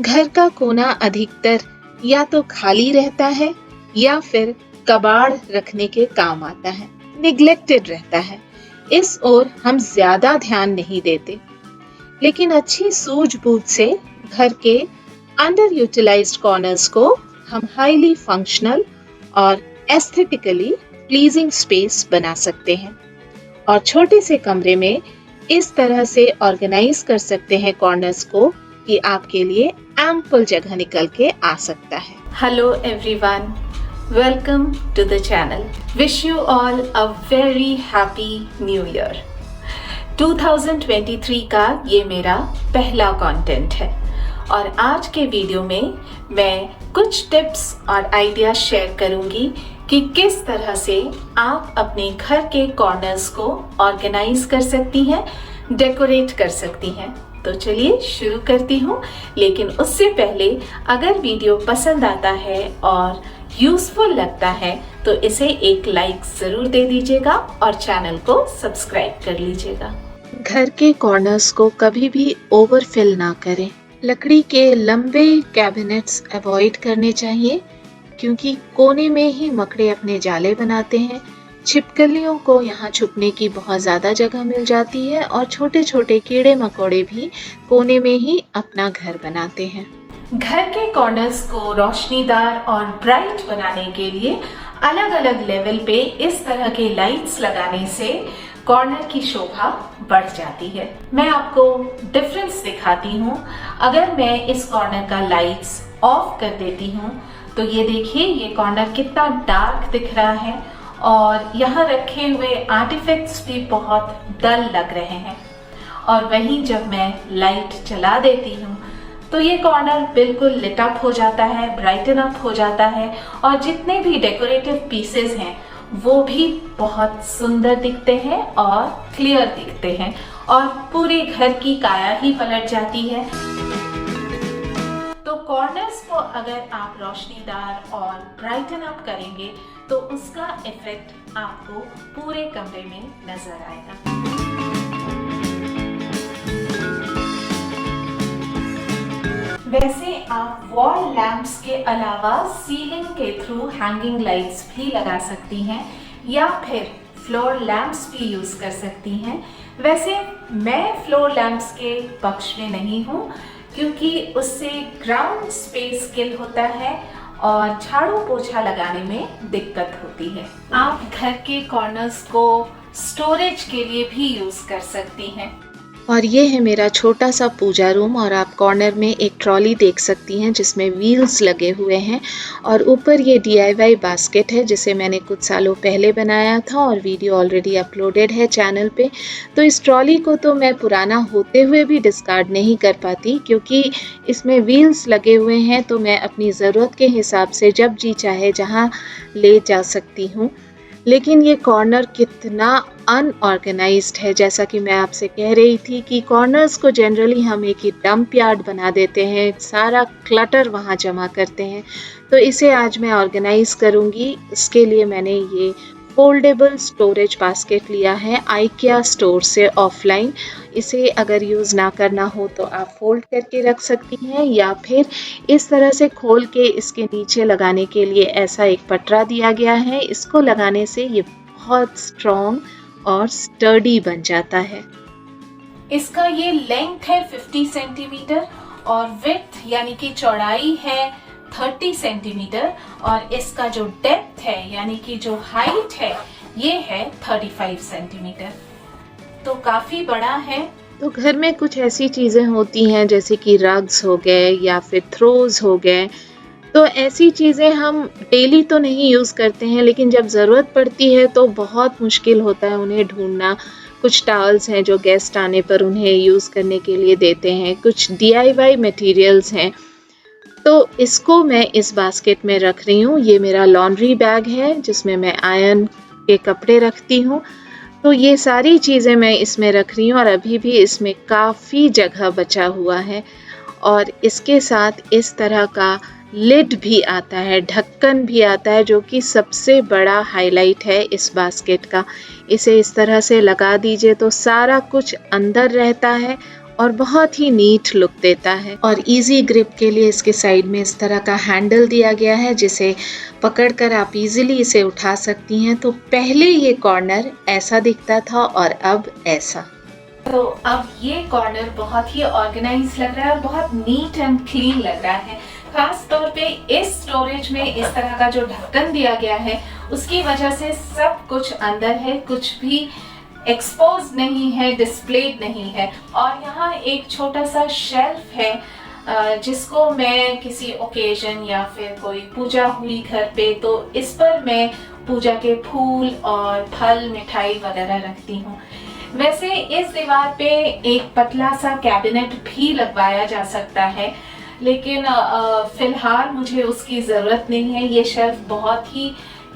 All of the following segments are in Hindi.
घर का कोना अधिकतर या तो खाली रहता है या फिर कबाड़ रखने के काम आता है, निग्लेक्टेड रहता है। इस ओर हम ज्यादा ध्यान नहीं देते, लेकिन अच्छी सूझबूझ से घर के अंडर यूटिलाइज्ड कॉर्नर्स को हम हाईली फंक्शनल और एस्थेटिकली प्लीजिंग स्पेस बना सकते हैं और छोटे से कमरे में इस तरह से ऑर्गेनाइज कर सकते हैं कॉर्नर्स को कि आपके लिए एम्पल जगह निकल के आ सकता है। Hello everyone, welcome to the channel. Wish you all a very happy new year. 2023 का ये मेरा पहला कंटेंट है और आज के वीडियो में मैं कुछ टिप्स और आइडिया शेयर करूंगी कि किस तरह से आप अपने घर के कॉर्नर्स को ऑर्गेनाइज कर सकती हैं, डेकोरेट कर सकती हैं। तो चलिए शुरू करती हूँ, लेकिन उससे पहले अगर वीडियो पसंद आता है और यूजफुल लगता है तो इसे एक लाइक जरूर दे दीजिएगा और चैनल को सब्सक्राइब कर लीजिएगा। घर के कॉर्नर्स को कभी भी ओवरफिल ना करें। लकड़ी के लंबे कैबिनेट्स अवॉइड करने चाहिए क्योंकि कोने में ही मकड़े अपने जाले बनाते हैं। छिपकलियों को यहाँ छुपने की बहुत ज़्यादा जगह मिल जाती है और छोटे छोटे कीड़े मकोड़े भी कोने में ही अपना घर बनाते हैं। घर के कॉर्नर्स को रोशनीदार और ब्राइट बनाने के लिए अलग अलग लेवल पे इस तरह के लाइट्स लगाने से कॉर्नर की शोभा बढ़ जाती है। मैं आपको डिफरेंस दिखाती हूँ। अगर मैं इस कॉर्नर का लाइट्स ऑफ कर देती हूँ तो ये देखिए, ये कॉर्नर कितना डार्क दिख रहा है और यहाँ रखे हुए आर्टिफैक्ट्स भी बहुत डल लग रहे हैं। और वहीं जब मैं लाइट चला देती हूँ तो ये कॉर्नर बिल्कुल लिट अप हो जाता है, ब्राइटन अप हो जाता है और जितने भी डेकोरेटिव पीसेस हैं वो भी बहुत सुंदर दिखते हैं और क्लियर दिखते हैं और पूरे घर की काया ही पलट जाती है। तो कॉर्नर्स को अगर आप रोशनीदार और ब्राइटन अप करेंगे तो उसका इफेक्ट आपको पूरे कमरे में नजर आएगा। वैसे आप वॉल लैंप्स के अलावा सीलिंग के थ्रू हैंगिंग लाइट्स भी लगा सकती हैं या फिर फ्लोर लैंप्स भी यूज कर सकती हैं। वैसे मैं फ्लोर लैंप्स के पक्ष में नहीं हूँ क्योंकि उससे ग्राउंड स्पेस किल होता है और झाड़ू पोछा लगाने में दिक्कत होती है। आप घर के कॉर्नर्स को स्टोरेज के लिए भी यूज कर सकती हैं। और ये है मेरा छोटा सा पूजा रूम और आप कॉर्नर में एक ट्रॉली देख सकती हैं जिसमें व्हील्स लगे हुए हैं और ऊपर ये DIY बास्केट है जिसे मैंने कुछ सालों पहले बनाया था और वीडियो ऑलरेडी अपलोडेड है चैनल पे। तो इस ट्रॉली को तो मैं पुराना होते हुए भी डिस्कार्ड नहीं कर पाती क्योंकि इसमें व्हील्स लगे हुए हैं, तो मैं अपनी ज़रूरत के हिसाब से जब जी चाहे जहाँ ले जा सकती हूँ। लेकिन ये कॉर्नर कितना अनऑर्गेनाइज्ड है। जैसा कि मैं आपसे कह रही थी कि कॉर्नर्स को जनरली हम एक ही डंप यार्ड बना देते हैं, सारा क्लटर वहाँ जमा करते हैं। तो इसे आज मैं ऑर्गेनाइज करूँगी। इसके लिए मैंने ये फोल्डेबल स्टोरेज बास्केट लिया है IKEA स्टोर से ऑफलाइन। इसे अगर यूज़ ना करना हो तो आप फोल्ड करके रख सकती हैं या फिर इस तरह से खोल के इसके नीचे लगाने के लिए ऐसा एक पटरा दिया गया है। इसको लगाने से ये बहुत स्ट्रॉन्ग और स्टर्डी बन जाता है। इसका ये लेंथ है 50 सेंटीमीटर और विड्थ यानी कि चौड़ाई है 30 सेंटीमीटर और इसका जो डेप्थ है यानी कि जो हाइट है ये है 35 सेंटीमीटर। तो काफी बड़ा है। तो घर में कुछ ऐसी चीजें होती हैं जैसे कि रग्स हो गए या फिर थ्रोज हो गए, तो ऐसी चीजें हम डेली तो नहीं यूज करते हैं, लेकिन जब जरूरत पड़ती है तो बहुत मुश्किल होता है उन्हें ढूंढना। कुछ टॉवल्स हैं जो गेस्ट आने पर उन्हें यूज करने के लिए देते हैं, कुछ DIY मटेरियल्स हैं। तो इसको मैं इस बास्केट में रख रही हूँ। ये मेरा लॉन्ड्री बैग है जिसमें मैं आयरन के कपड़े रखती हूँ। तो ये सारी चीज़ें मैं इसमें रख रही हूँ और अभी भी इसमें काफ़ी जगह बचा हुआ है। और इसके साथ इस तरह का लिड भी आता है, ढक्कन भी आता है, जो कि सबसे बड़ा हाईलाइट है इस बास्केट का। इसे इस तरह से लगा दीजिए तो सारा कुछ अंदर रहता है और बहुत ही नीट लुक देता है। और इजी ग्रिप के लिए इसके साइड में इस तरह का हैंडल दिया गया है जिसे पकड़कर आप इजीली इसे उठा सकती हैं। तो पहले ये कॉर्नर ऐसा दिखता था और अब ऐसा। तो अब ये कॉर्नर बहुत ही ऑर्गेनाइज लग रहा है और बहुत नीट एंड क्लीन लग रहा है। खास तौर पे इस स्टोरेज में इस तरह का जो ढक्कन दिया गया है उसकी वजह से सब कुछ अंदर है, कुछ भी एक्सपोज नहीं है, डिस्प्लेड नहीं है। और यहाँ एक छोटा सा शेल्फ है जिसको मैं किसी ओकेजन या फिर कोई पूजा हुई घर पे तो इस पर मैं पूजा के फूल और फल मिठाई वगैरह रखती हूँ। वैसे इस दीवार पे एक पतला सा कैबिनेट भी लगवाया जा सकता है, लेकिन फिलहाल मुझे उसकी ज़रूरत नहीं है। ये शेल्फ बहुत ही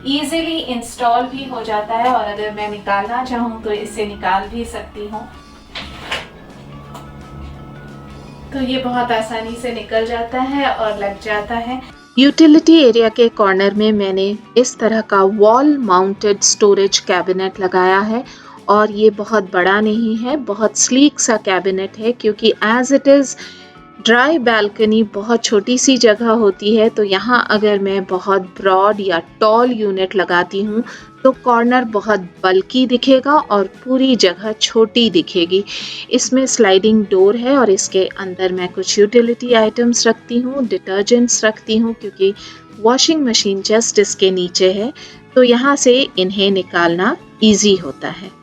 इजीली इंस्टॉल भी हो जाता है और अगर मैं निकालना चाहूँ तो इसे निकाल भी सकती हूँ। तो ये बहुत आसानी से निकल जाता है और लग जाता है। यूटिलिटी एरिया के कॉर्नर में मैंने इस तरह का वॉल माउंटेड स्टोरेज कैबिनेट लगाया है और ये बहुत बड़ा नहीं है, बहुत स्लीक सा कैबिनेट है क्योंकि as it is dry balcony बहुत छोटी सी जगह होती है। तो यहाँ अगर मैं बहुत ब्रॉड या टॉल यूनिट लगाती हूँ तो कॉर्नर बहुत बल्की दिखेगा और पूरी जगह छोटी दिखेगी। इसमें स्लाइडिंग डोर है और इसके अंदर मैं कुछ यूटिलिटी आइटम्स रखती हूँ, डिटर्जेंट्स रखती हूँ क्योंकि वॉशिंग मशीन जस्ट इसके नीचे है, तो यहाँ से इन्हें निकालना ईजी होता है।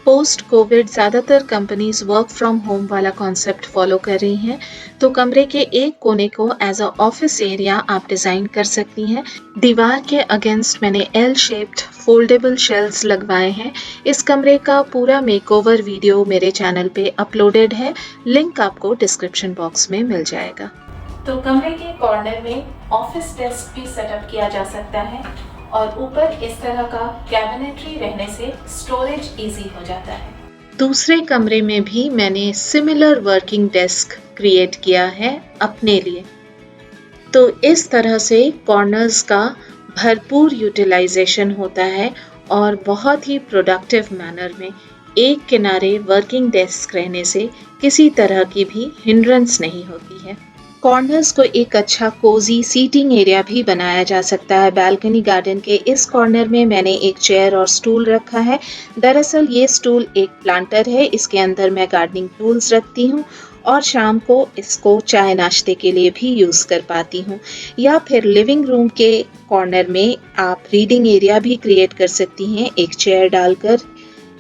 पोस्ट कोविड ज़्यादातर कंपनीज वर्क फ्रॉम होम वाला कॉन्सेप्ट फॉलो कर रही हैं, तो कमरे के एक कोने को एज अ ऑफिस एरिया आप डिज़ाइन कर सकती हैं। दीवार के अगेंस्ट मैंने एल शेप्ड फोल्डेबल शेल्व्स लगवाए हैं। इस कमरे का पूरा मेकओवर वीडियो मेरे चैनल पे अपलोडेड है, लिंक आपको डिस्क्रिप्शन बॉक्स में मिल जाएगा। तो कमरे के कॉर्नर में ऑफिस डेस्क भी सेटअप किया जा सकता है और ऊपर इस तरह का कैबिनेटरी रहने से स्टोरेज इजी हो जाता है। दूसरे कमरे में भी मैंने सिमिलर वर्किंग डेस्क क्रिएट किया है अपने लिए। तो इस तरह से कॉर्नर्स का भरपूर यूटिलाइजेशन होता है और बहुत ही प्रोडक्टिव मैनर में एक किनारे वर्किंग डेस्क रहने से किसी तरह की भी हिंड्रेंस नहीं होती है। कॉर्नर्स को एक अच्छा कोजी सीटिंग एरिया भी बनाया जा सकता है। बालकनी गार्डन के इस कॉर्नर में मैंने एक चेयर और स्टूल रखा है। दरअसल ये स्टूल एक प्लांटर है, इसके अंदर मैं गार्डनिंग टूल्स रखती हूँ और शाम को इसको चाय नाश्ते के लिए भी यूज़ कर पाती हूँ। या फिर लिविंग रूम के कॉर्नर में आप रीडिंग एरिया भी क्रिएट कर सकती हैं एक चेयर डालकर,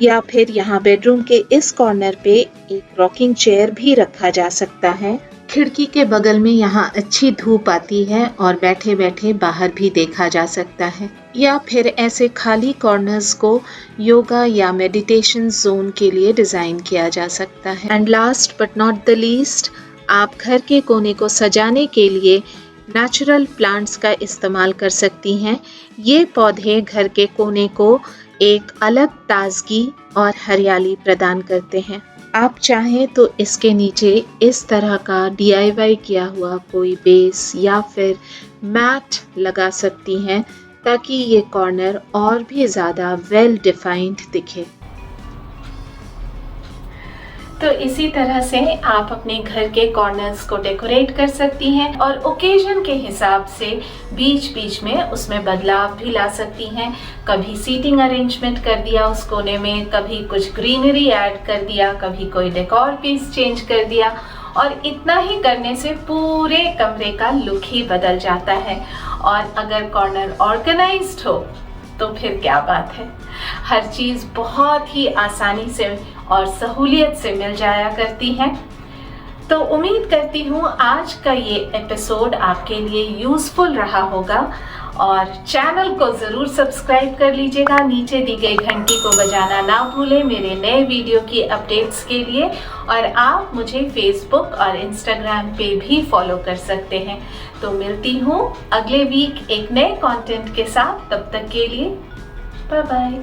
या फिर यहाँ बेडरूम के इस कॉर्नर पे एक रॉकिंग चेयर भी रखा जा सकता है। खिड़की के बगल में यहाँ अच्छी धूप आती है और बैठे बैठे बाहर भी देखा जा सकता है। या फिर ऐसे खाली कॉर्नर्स को योगा या मेडिटेशन जोन के लिए डिज़ाइन किया जा सकता है। And last but not the least, आप घर के कोने को सजाने के लिए नेचुरल प्लांट्स का इस्तेमाल कर सकती हैं। ये पौधे घर के कोने को एक अलग ताजगी और हरियाली प्रदान करते हैं। आप चाहें तो इसके नीचे इस तरह का DIY किया हुआ कोई बेस या फिर मैट लगा सकती हैं ताकि ये कॉर्नर और भी ज़्यादा वेल डिफाइंड दिखे। तो इसी तरह से आप अपने घर के कॉर्नर्स को डेकोरेट कर सकती हैं और ओकेजन के हिसाब से बीच बीच में उसमें बदलाव भी ला सकती हैं। कभी सीटिंग अरेंजमेंट कर दिया उस कोने में, कभी कुछ ग्रीनरी ऐड कर दिया, कभी कोई डेकोर पीस चेंज कर दिया, और इतना ही करने से पूरे कमरे का लुक ही बदल जाता है। और अगर कॉर्नर ऑर्गेनाइज्ड हो तो फिर क्या बात है। हर चीज़ बहुत ही आसानी से और सहूलियत से मिल जाया करती है। तो उम्मीद करती हूँ आज का ये एपिसोड आपके लिए यूज़फुल रहा होगा और चैनल को ज़रूर सब्सक्राइब कर लीजिएगा। नीचे दी गई घंटी को बजाना ना भूलें मेरे नए वीडियो की अपडेट्स के लिए, और आप मुझे फेसबुक और इंस्टाग्राम पे भी फॉलो कर सकते हैं। तो मिलती हूँ अगले वीक एक नए कंटेंट के साथ, तब तक के लिए बाय बाय।